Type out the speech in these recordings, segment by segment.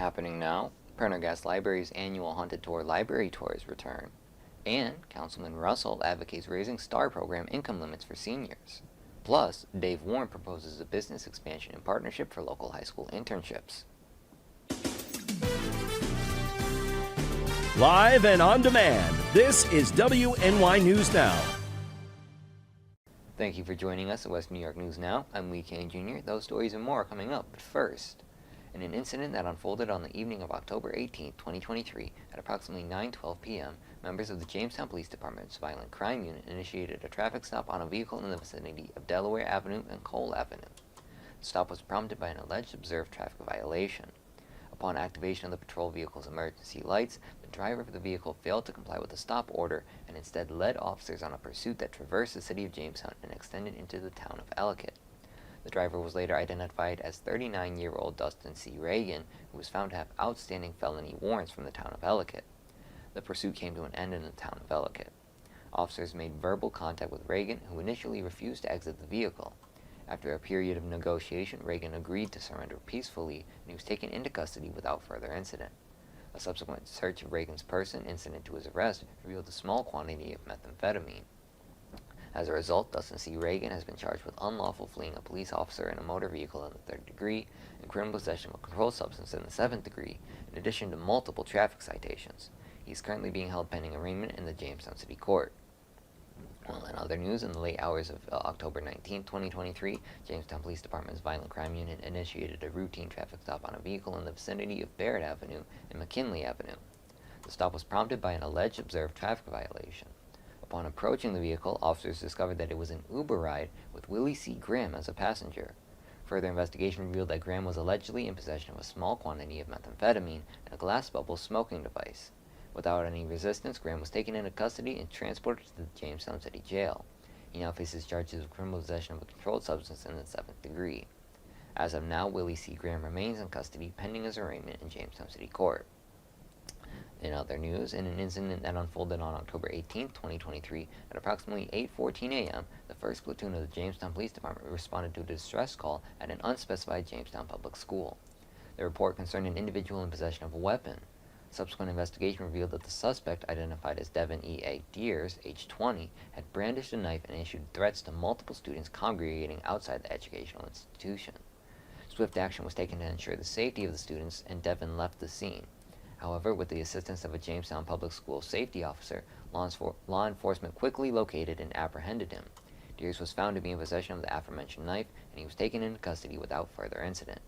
Happening now, Prendergast Library's annual Haunted Tour library tours return, and Councilman Russell advocates raising STAR program income limits for seniors. Plus, Dave Warren proposes a business expansion in partnership for local high school internships. Live and on demand, this is WNY News Now. Thank you for joining us at West New York News Now. I'm Lee Kane Jr. Those stories and more are coming up, but first, in an incident that unfolded on the evening of October 18, 2023, at approximately 9:12 p.m., members of the Jamestown Police Department's Violent Crime Unit initiated a traffic stop on a vehicle in the vicinity of Delaware Avenue and Cole Avenue. The stop was prompted by an alleged observed traffic violation. Upon activation of the patrol vehicle's emergency lights, the driver of the vehicle failed to comply with the stop order and instead led officers on a pursuit that traversed the city of Jamestown and extended into the town of Ellicott. The driver was later identified as 39-year-old Dustin C. Reagan, who was found to have outstanding felony warrants from the town of Ellicott. The pursuit came to an end in the town of Ellicott. Officers made verbal contact with Reagan, who initially refused to exit the vehicle. After a period of negotiation, Reagan agreed to surrender peacefully, and he was taken into custody without further incident. A subsequent search of Reagan's person, incident to his arrest, revealed a small quantity of methamphetamine. As a result, Dustin C. Reagan has been charged with unlawful fleeing a police officer in a motor vehicle in the 3rd degree and criminal possession of a controlled substance in the 7th degree, in addition to multiple traffic citations. He is currently being held pending arraignment in the Jamestown City Court. Well, in other news, in the late hours of October 19, 2023, Jamestown Police Department's Violent Crime Unit initiated a routine traffic stop on a vehicle in the vicinity of Barrett Avenue and McKinley Avenue. The stop was prompted by an alleged observed traffic violation. Upon approaching the vehicle, officers discovered that it was an Uber ride with Willie C. Graham as a passenger. Further investigation revealed that Graham was allegedly in possession of a small quantity of methamphetamine and a glass bubble smoking device. Without any resistance, Graham was taken into custody and transported to the Jamestown City Jail. He now faces charges of criminal possession of a controlled substance in the 7th degree. As of now, Willie C. Graham remains in custody pending his arraignment in Jamestown City Court. In other news, in an incident that unfolded on October 18, 2023, at approximately 8:14 a.m., the 1st Platoon of the Jamestown Police Department responded to a distress call at an unspecified Jamestown public school. The report concerned an individual in possession of a weapon. Subsequent investigation revealed that the suspect, identified as Devin E. A. Deers, age 20, had brandished a knife and issued threats to multiple students congregating outside the educational institution. Swift action was taken to ensure the safety of the students, and Devin left the scene. However, with the assistance of a Jamestown Public School safety officer, law enforcement quickly located and apprehended him. Deers was found to be in possession of the aforementioned knife, and he was taken into custody without further incident.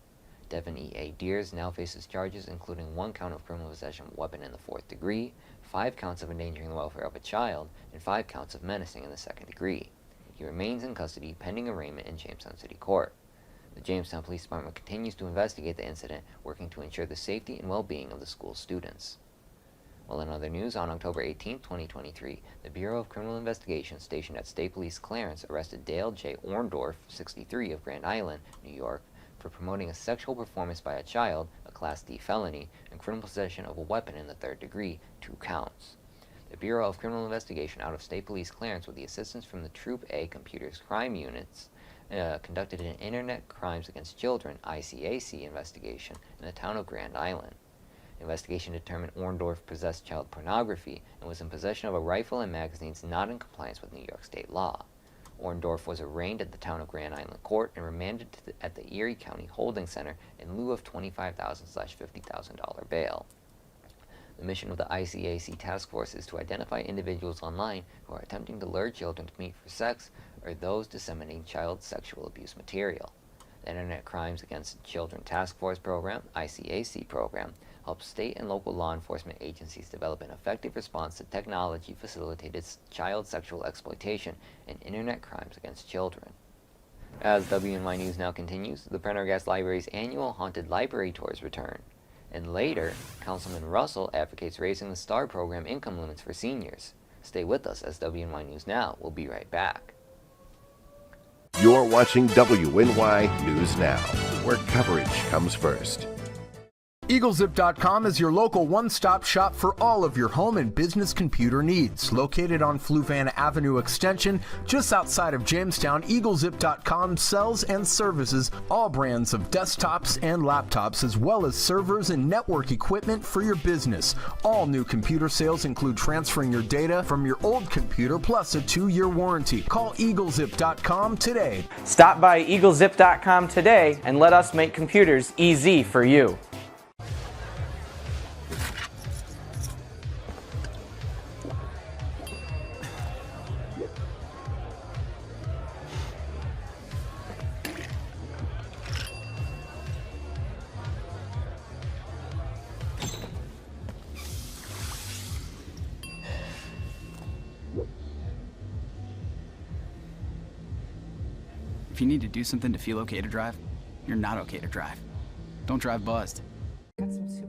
Devin E. A. Deers now faces charges including 1 count of criminal possession of a weapon in the 4th degree, 5 counts of endangering the welfare of a child, and 5 counts of menacing in the 2nd degree. He remains in custody pending arraignment in Jamestown City Court. The Jamestown Police Department continues to investigate the incident, working to ensure the safety and well-being of the school students. Well, in other news, on October 18, 2023, the Bureau of Criminal Investigation stationed at State Police Clarence arrested Dale J. Orndorff, 63, of Grand Island, New York, for promoting a sexual performance by a child, a Class D felony, and criminal possession of a weapon in the 3rd degree, 2 counts. The Bureau of Criminal Investigation out of State Police Clarence, with the assistance from the Troop A Computers Crime Units, conducted an Internet Crimes Against Children (ICAC) investigation in the town of Grand Island. The investigation determined Orndorff possessed child pornography and was in possession of a rifle and magazines not in compliance with New York state law. Orndorff was arraigned at the town of Grand Island Court and remanded at the Erie County Holding Center in lieu of $25,000/$50,000 bail. The mission of the ICAC task force is to identify individuals online who are attempting to lure children to meet for sex or those disseminating child sexual abuse material. The Internet Crimes Against Children Task Force Program, ICAC program, helps state and local law enforcement agencies develop an effective response to technology-facilitated child sexual exploitation and Internet crimes against children. As WNY News Now continues, the Prendergast Library's annual Haunted Library Tours return. And later, Councilman Russell advocates raising the STAR program income limits for seniors. Stay with us as WNY News Now. We'll be right back. You're watching WNY News Now, where coverage comes first. EagleZip.com is your local one-stop shop for all of your home and business computer needs. Located on Fluvan Avenue Extension, just outside of Jamestown, EagleZip.com sells and services all brands of desktops and laptops, as well as servers and network equipment for your business. All new computer sales include transferring your data from your old computer, plus a 2-year warranty. Call EagleZip.com today. Stop by EagleZip.com today and let us make computers easy for you. If you need to do something to feel okay to drive, you're not okay to drive. Don't drive buzzed.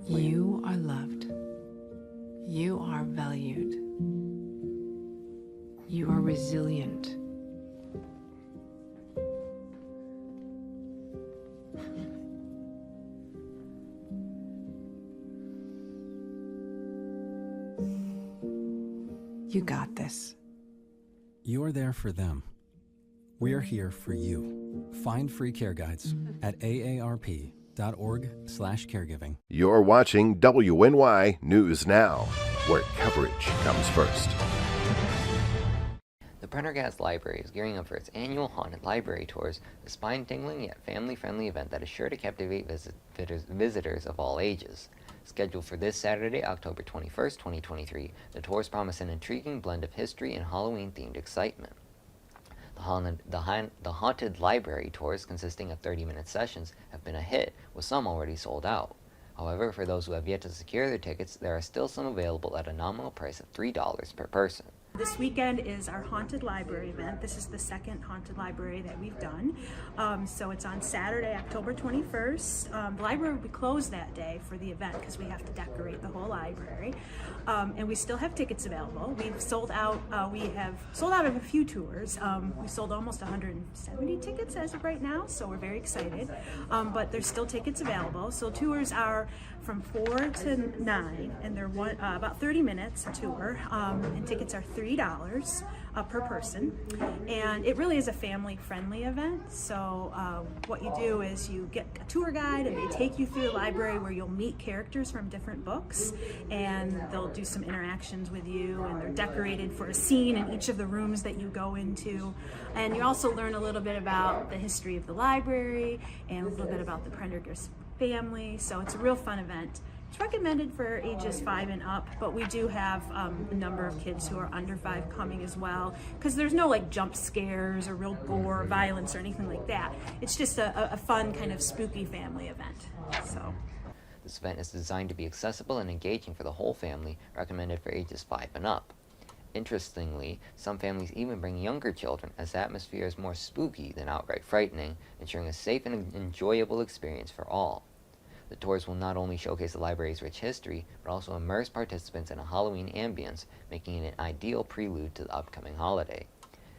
You are loved. You are valued. You are resilient. You got this. You're there for them. We're here for you. Find free care guides at aarp.org/caregiving. You're watching WNY News Now, where coverage comes first. The Prendergast Library is gearing up for its annual Haunted Library Tours, a spine-tingling yet family-friendly event that is sure to captivate visitors of all ages. Scheduled for this Saturday, October 21st, 2023, the tours promise an intriguing blend of history and Halloween-themed excitement. The Haunted Library Tours, consisting of 30-minute sessions, have been a hit, with some already sold out. However, for those who have yet to secure their tickets, there are still some available at a nominal price of $3 per person. This weekend is our Haunted Library event. This is the second Haunted Library that we've done. So it's on Saturday, October 21st. The library will be closed that day for the event because we have to decorate the whole library. And we still have tickets available. We've sold out, we have sold out of a few tours. We sold almost 170 tickets as of right now, so we're very excited. But there's still tickets available. So tours are from 4 to 9, and they're about 30 minutes a tour, and tickets are $3 per person, and it really is a family-friendly event. So what you do is you get a tour guide, and they take you through the library where you'll meet characters from different books, and they'll do some interactions with you, and they're decorated for a scene in each of the rooms that you go into. And you also learn a little bit about the history of the library and a little bit about the Prendergast family. So it's a real fun event. It's recommended for ages 5 and up, but we do have a number of kids who are under 5 coming as well, because there's no like jump scares or real gore or violence or anything like that. It's just a fun kind of spooky family event. So this event is designed to be accessible and engaging for the whole family, recommended for ages 5 and up. Interestingly, some families even bring younger children, as the atmosphere is more spooky than outright frightening, ensuring a safe and enjoyable experience for all. The tours will not only showcase the library's rich history, but also immerse participants in a Halloween ambience, making it an ideal prelude to the upcoming holiday.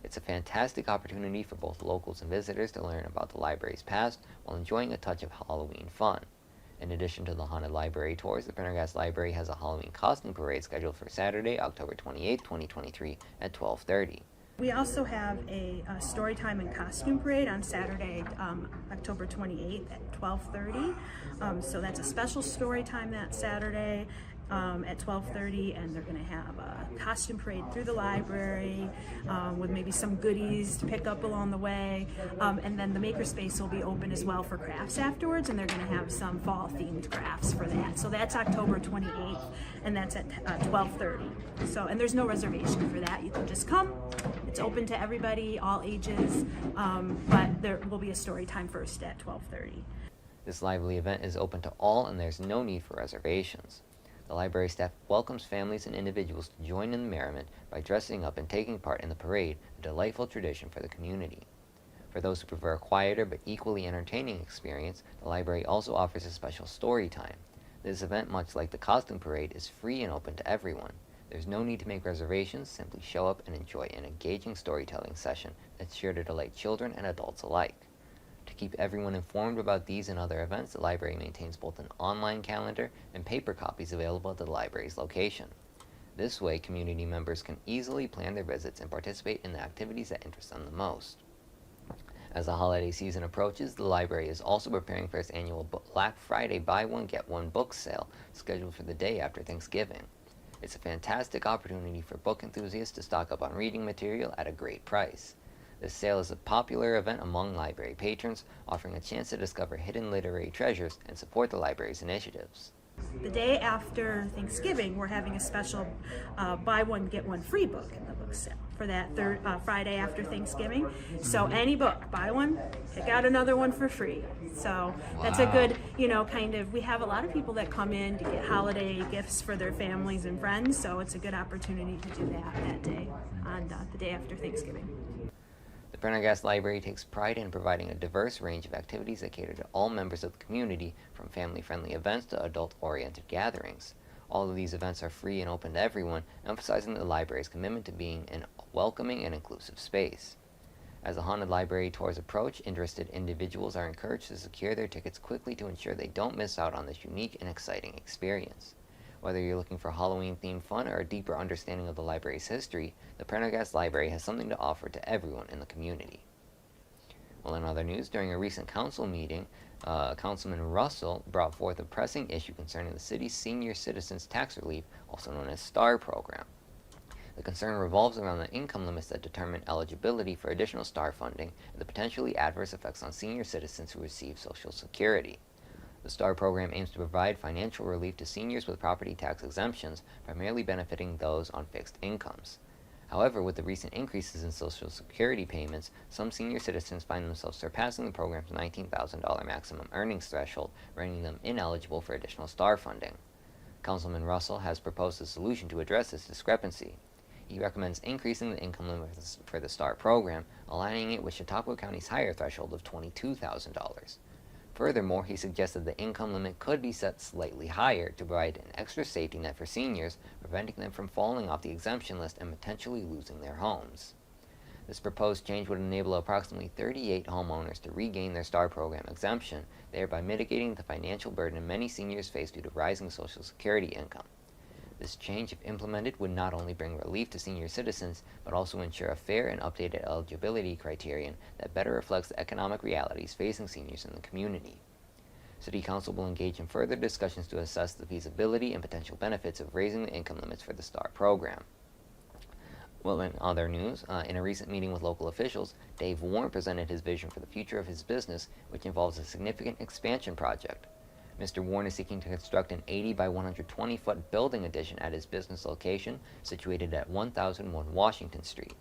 It's a fantastic opportunity for both locals and visitors to learn about the library's past while enjoying a touch of Halloween fun. In addition to the Haunted Library Tours, the Prendergast Library has a Halloween costume parade scheduled for Saturday, October 28, 2023 at 12:30. we also have a storytime and costume parade on Saturday, October 28th at 12:30. So that's a special story time that Saturday at 12:30, and they're going to have a costume parade through the library with maybe some goodies to pick up along the way. And then the makerspace will be open as well for crafts afterwards, and they're going to have some fall-themed crafts for that. So that's October 28th, and that's at 12:30. So, and there's no reservation for that. You can just come. It's open to everybody, all ages, but there will be a story time first at 12:30. This lively event is open to all, and there's no need for reservations. The library staff welcomes families and individuals to join in the merriment by dressing up and taking part in the parade, a delightful tradition for the community. For those who prefer a quieter but equally entertaining experience, the library also offers a special story time. This event, much like the costume parade, is free and open to everyone. There's no need to make reservations, simply show up and enjoy an engaging storytelling session that's sure to delight children and adults alike. To keep everyone informed about these and other events, the library maintains both an online calendar and paper copies available at the library's location. This way, community members can easily plan their visits and participate in the activities that interest them the most. As the holiday season approaches, the library is also preparing for its annual Black Friday Buy One Get One book sale scheduled for the day after Thanksgiving. It's a fantastic opportunity for book enthusiasts to stock up on reading material at a great price. This sale is a popular event among library patrons, offering a chance to discover hidden literary treasures and support the library's initiatives. The day after Thanksgiving, we're having a special buy one, get one free book in the book sale for that Friday after Thanksgiving. So any book, buy one, pick out another one for free. So that's a good, we have a lot of people that come in to get holiday gifts for their families and friends. So it's a good opportunity to do that day on the day after Thanksgiving. The Prendergast Library takes pride in providing a diverse range of activities that cater to all members of the community, from family-friendly events to adult-oriented gatherings. All of these events are free and open to everyone, emphasizing the library's commitment to being a welcoming and inclusive space. As the Haunted Library tours approach, interested individuals are encouraged to secure their tickets quickly to ensure they don't miss out on this unique and exciting experience. Whether you're looking for Halloween-themed fun or a deeper understanding of the library's history, the Prendergast Library has something to offer to everyone in the community. Well, in other news, during a recent council meeting, Councilman Russell brought forth a pressing issue concerning the city's senior citizens tax relief, also known as STAR program. The concern revolves around the income limits that determine eligibility for additional STAR funding and the potentially adverse effects on senior citizens who receive Social Security. The STAR program aims to provide financial relief to seniors with property tax exemptions, primarily benefiting those on fixed incomes. However, with the recent increases in Social Security payments, some senior citizens find themselves surpassing the program's $19,000 maximum earnings threshold, rendering them ineligible for additional STAR funding. Councilman Russell has proposed a solution to address this discrepancy. He recommends increasing the income limit for the STAR program, aligning it with Chautauqua County's higher threshold of $22,000. Furthermore, he suggested the income limit could be set slightly higher to provide an extra safety net for seniors, preventing them from falling off the exemption list and potentially losing their homes. This proposed change would enable approximately 38 homeowners to regain their STAR program exemption, thereby mitigating the financial burden many seniors face due to rising Social Security income. This change, if implemented, would not only bring relief to senior citizens, but also ensure a fair and updated eligibility criterion that better reflects the economic realities facing seniors in the community. City Council will engage in further discussions to assess the feasibility and potential benefits of raising the income limits for the STAR program. Well, in other news, in a recent meeting with local officials, Dave Warren presented his vision for the future of his business, which involves a significant expansion project. Mr. Warren is seeking to construct an 80 by 120 foot building addition at his business location situated at 1001 Washington Street.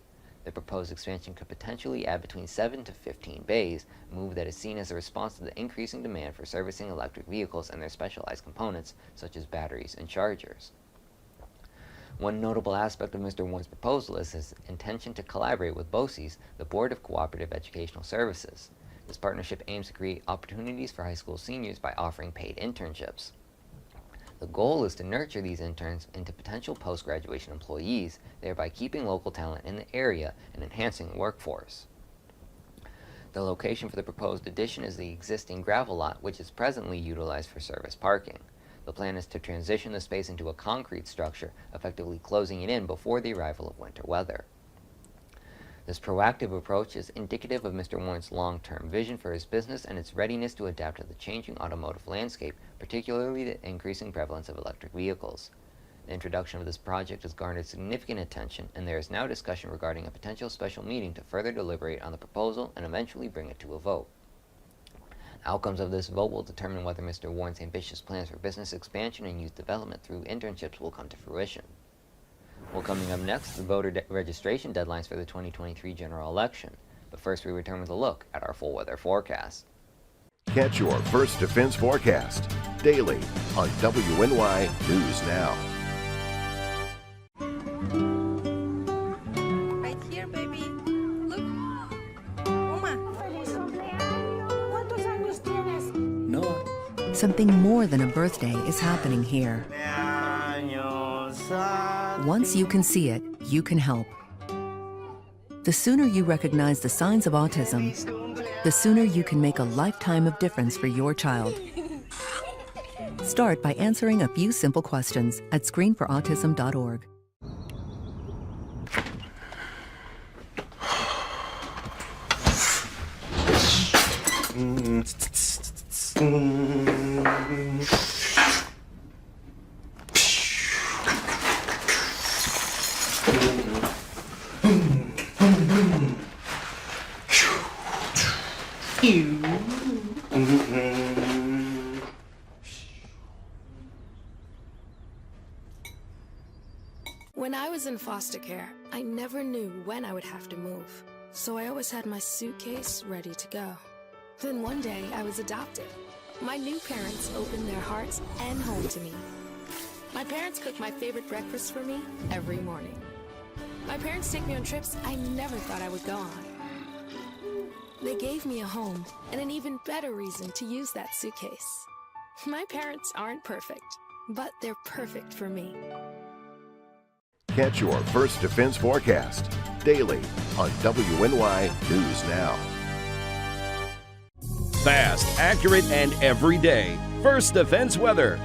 The proposed expansion could potentially add between 7 to 15 bays, a move that is seen as a response to the increasing demand for servicing electric vehicles and their specialized components, such as batteries and chargers. One notable aspect of Mr. Warren's proposal is his intention to collaborate with BOCES, the Board of Cooperative Educational Services. This partnership aims to create opportunities for high school seniors by offering paid internships. The goal is to nurture these interns into potential post-graduation employees, thereby keeping local talent in the area and enhancing the workforce. The location for the proposed addition is the existing gravel lot, which is presently utilized for service parking. The plan is to transition the space into a concrete structure, effectively closing it in before the arrival of winter weather. This proactive approach is indicative of Mr. Warren's long-term vision for his business and its readiness to adapt to the changing automotive landscape, particularly the increasing prevalence of electric vehicles. The introduction of this project has garnered significant attention, and there is now discussion regarding a potential special meeting to further deliberate on the proposal and eventually bring it to a vote. The outcomes of this vote will determine whether Mr. Warren's ambitious plans for business expansion and youth development through internships will come to fruition. Well, coming up next, the voter registration deadlines for the 2023 general election. But first, we return with a look at our full weather forecast. Catch your First Defense forecast daily on WNY News Now. Right here, baby. Look. Uma. Noah. Something more than a birthday is happening here. Once you can see it, you can help. The sooner you recognize the signs of autism, the sooner you can make a lifetime of difference for your child. Start by answering a few simple questions at screenforautism.org. When I was in foster care, I never knew when I would have to move, so I always had my suitcase ready to go. Then one day, I was adopted. My new parents opened their hearts and home to me. My parents cook my favorite breakfast for me every morning. My parents take me on trips I never thought I would go on. They gave me a home and an even better reason to use that suitcase. My parents aren't perfect, but they're perfect for me. Catch your First Defense forecast daily on WNY News Now. Fast, accurate, and everyday. First Defense weather.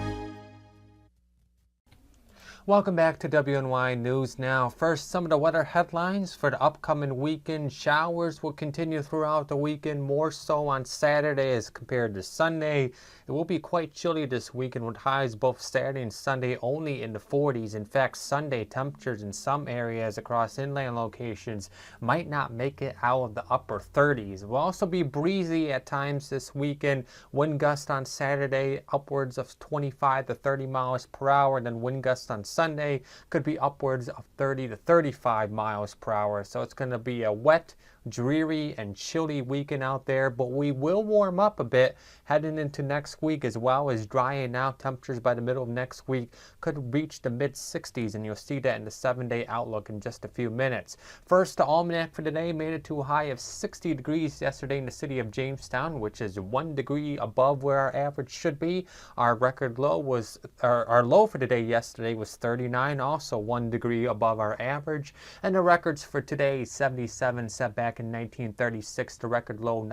Welcome back to WNY News Now. First, some of the weather headlines for the upcoming weekend. Showers will continue throughout the weekend, more so on Saturday as compared to Sunday. It will be quite chilly this weekend with highs both Saturday and Sunday only in the 40s. In fact, Sunday temperatures in some areas across inland locations might not make it out of the upper 30s. It will also be breezy at times this weekend. Wind gusts on Saturday upwards of 25 to 30 miles per hour. Then wind gusts on Sunday could be upwards of 30 to 35 miles per hour. So it's going to be a wet, dreary, and chilly weekend out there, but we will warm up a bit heading into next week as well as drying out. Temperatures by the middle of next week could reach the mid 60s, and you'll see that in the 7-day outlook in just a few minutes. First, the almanac for today made it to a high of 60 degrees yesterday in the city of Jamestown, which is 1 degree above where our average should be. Our record low was, our low for today yesterday was 39, also 1 degree above our average. And the records for today, 77 set back in 1936, the record low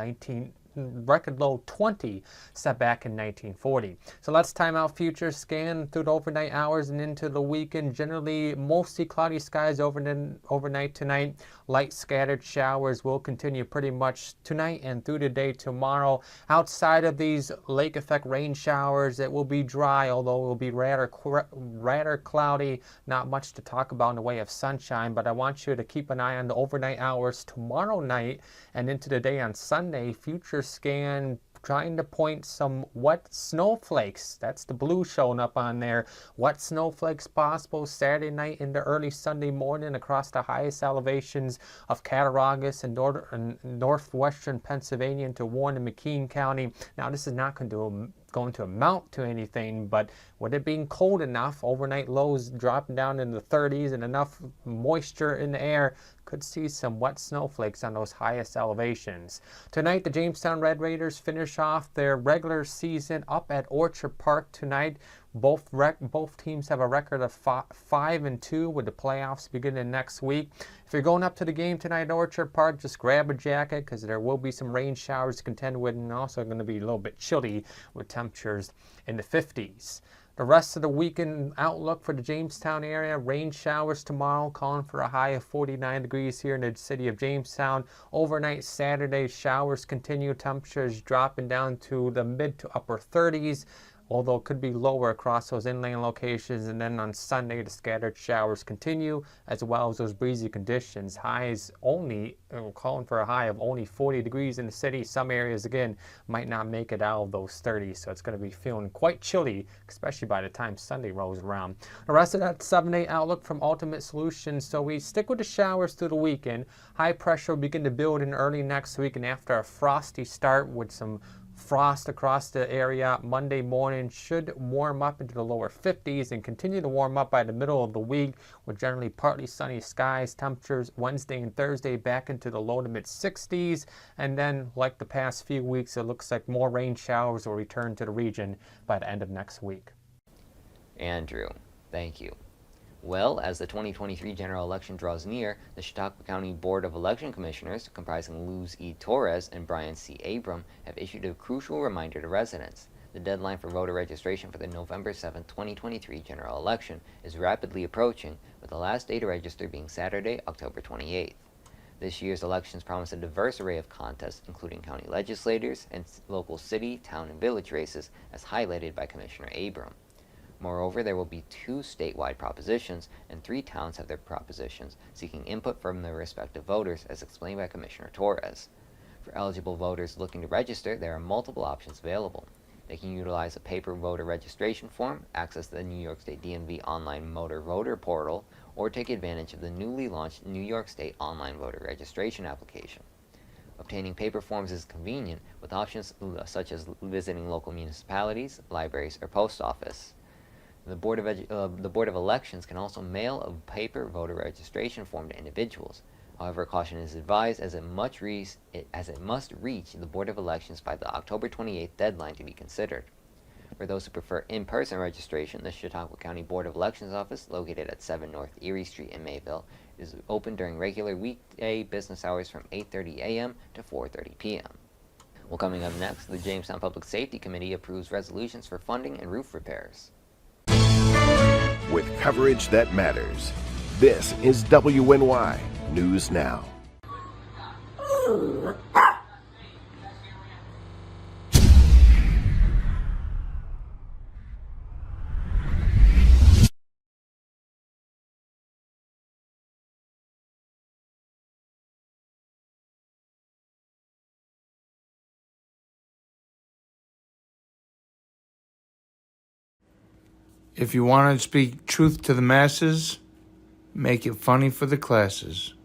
20 set back in 1940. So let's time out future scan through the overnight hours and into the weekend. Generally mostly cloudy skies overnight tonight. Light scattered showers will continue pretty much tonight and through the day tomorrow. Outside of these lake effect rain showers, it will be dry, although it will be rather cloudy. Not much to talk about in the way of sunshine, but I want you to keep an eye on the overnight hours tomorrow night and into the day on Sunday. Future scan trying to point some wet snowflakes. That's the blue showing up on there. Wet snowflakes possible Saturday night into early Sunday morning across the highest elevations of Cattaraugus and northwestern Pennsylvania into Warren and McKean County. Now, this is not going to amount to anything, but with it being cold enough, overnight lows dropping down in the 30s and enough moisture in the air, could see some wet snowflakes on those highest elevations. Tonight, the Jamestown Red Raiders finish off their regular season up at Orchard Park tonight. Both teams have a record of 5-2 with the playoffs beginning next week. If you're going up to the game tonight at Orchard Park, just grab a jacket because there will be some rain showers to contend with, and also going to be a little bit chilly with temperatures in the 50s. The rest of the weekend outlook for the Jamestown area, rain showers tomorrow, calling for a high of 49 degrees here in the city of Jamestown. Overnight Saturday, showers continue, temperatures dropping down to the mid to upper 30s. Although it could be lower across those inland locations. And then on Sunday, the scattered showers continue, as well as those breezy conditions. Highs only, calling for a high of only 40 degrees in the city. Some areas, again, might not make it out of those 30s, so it's going to be feeling quite chilly, especially by the time Sunday rolls around. The rest of that 7-day outlook from Ultimate Solutions. So we stick with the showers through the weekend. High pressure will begin to build in early next week, and after a frosty start with some frost across the area, Monday morning should warm up into the lower 50s and continue to warm up by the middle of the week with generally partly sunny skies. Temperatures Wednesday and Thursday back into the low to mid 60s, and then like the past few weeks, it looks like more rain showers will return to the region by the end of next week. Andrew, thank you. Well, as the 2023 general election draws near, the Chautauqua County Board of Election Commissioners, comprising Luz E. Torres and Brian C. Abram, have issued a crucial reminder to residents. The deadline for voter registration for the November 7, 2023 general election is rapidly approaching, with the last day to register being Saturday, October 28th. This year's elections promise a diverse array of contests, including county legislators and local city, town, and village races, as highlighted by Commissioner Abram. Moreover, there will be 2 statewide propositions, and 3 towns have their propositions, seeking input from their respective voters, as explained by Commissioner Torres. For eligible voters looking to register, there are multiple options available. They can utilize a paper voter registration form, access the New York State DMV online motor voter portal, or take advantage of the newly launched New York State online voter registration application. Obtaining paper forms is convenient, with options such as visiting local municipalities, libraries, or post office. The Board of Elections can also mail a paper voter registration form to individuals. However, caution is advised as it must reach the Board of Elections by the October 28th deadline to be considered. For those who prefer in-person registration, the Chautauqua County Board of Elections office, located at 7 North Erie Street in Mayville, is open during regular weekday business hours from 8:30 a.m. to 4:30 p.m. Well, coming up next, the Jamestown Public Safety Committee approves resolutions for funding and roof repairs. With coverage that matters, this is WNY News Now. If you want to speak truth to the masses, make it funny for the classes.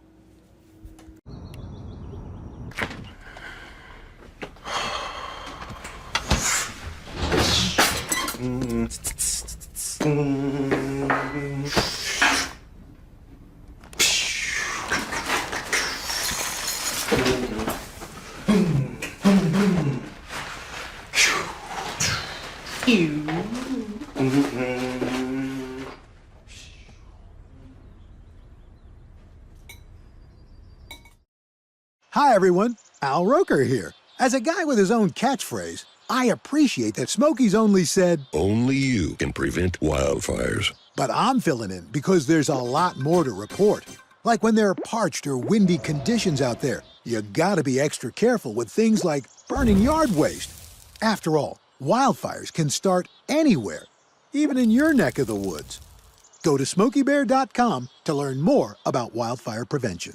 Hi everyone, Al Roker here. As a guy with his own catchphrase, I appreciate that Smokey's only said, "Only you can prevent wildfires." But I'm filling in because there's a lot more to report. Like when there are parched or windy conditions out there, you gotta be extra careful with things like burning yard waste. After all, wildfires can start anywhere, even in your neck of the woods. Go to SmokeyBear.com to learn more about wildfire prevention.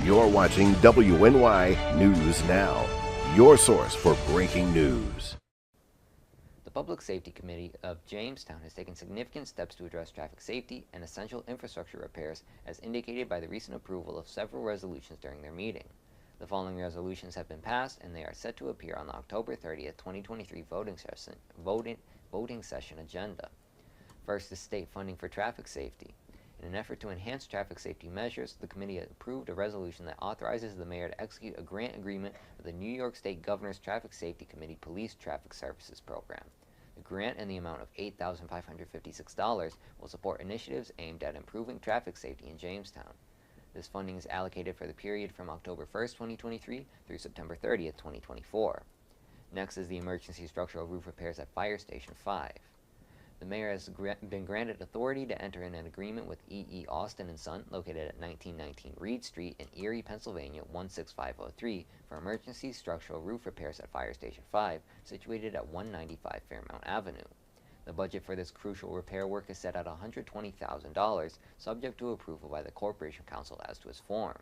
You're watching WNY News Now, your source for breaking news. The Public Safety Committee of Jamestown has taken significant steps to address traffic safety and essential infrastructure repairs, as indicated by the recent approval of several resolutions during their meeting. The following resolutions have been passed, and they are set to appear on the October 30th, 2023 voting session agenda. First is state funding for traffic safety. In an effort to enhance traffic safety measures, the committee approved a resolution that authorizes the mayor to execute a grant agreement with the New York State Governor's Traffic Safety Committee Police Traffic Services Program. The grant, in the amount of $8,556, will support initiatives aimed at improving traffic safety in Jamestown. This funding is allocated for the period from October 1st, 2023 through September 30th, 2024. Next is the emergency structural roof repairs at Fire Station 5. The mayor has been granted authority to enter in an agreement with E.E. Austin & Son, located at 1919 Reed Street in Erie, Pennsylvania 16503, for emergency structural roof repairs at Fire Station 5, situated at 195 Fairmount Avenue. The budget for this crucial repair work is set at $120,000, subject to approval by the Corporation Council as to its form.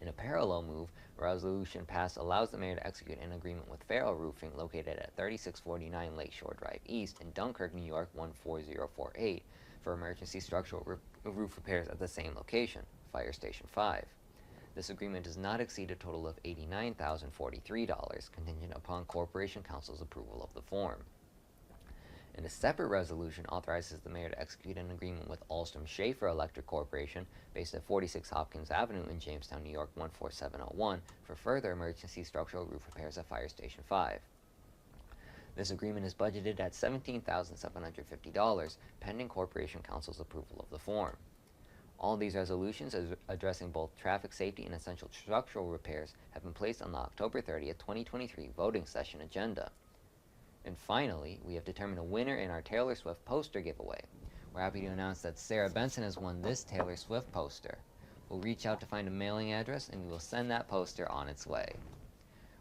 In a parallel move, a resolution passed allows the mayor to execute an agreement with Farrell Roofing, located at 3649 Lakeshore Drive East in Dunkirk, New York 14048, for emergency structural roof repairs at the same location, Fire Station 5. This agreement does not exceed a total of $89,043, contingent upon Corporation Council's approval of the form. And a separate resolution authorizes the mayor to execute an agreement with Alstom Schaefer Electric Corporation, based at 46 Hopkins Avenue in Jamestown, New York 14701, for further emergency structural roof repairs at Fire Station 5. This agreement is budgeted at $17,750, pending Corporation Council's approval of the form. All these resolutions addressing both traffic safety and essential structural repairs have been placed on the October 30th, 2023 voting session agenda. And finally, we have determined a winner in our Taylor Swift poster giveaway. We're happy to announce that Sarah Benson has won this Taylor Swift poster. We'll reach out to find a mailing address and we will send that poster on its way.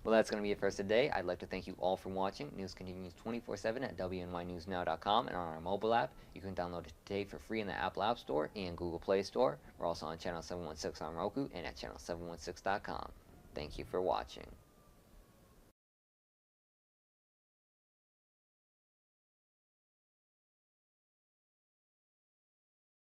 Well, that's going to be it for us today. I'd like to thank you all for watching. News continues 24/7 at WNYNewsNow.com and on our mobile app. You can download it today for free in the Apple App Store and Google Play Store. We're also on Channel 716 on Roku and at channel716.com. Thank you for watching.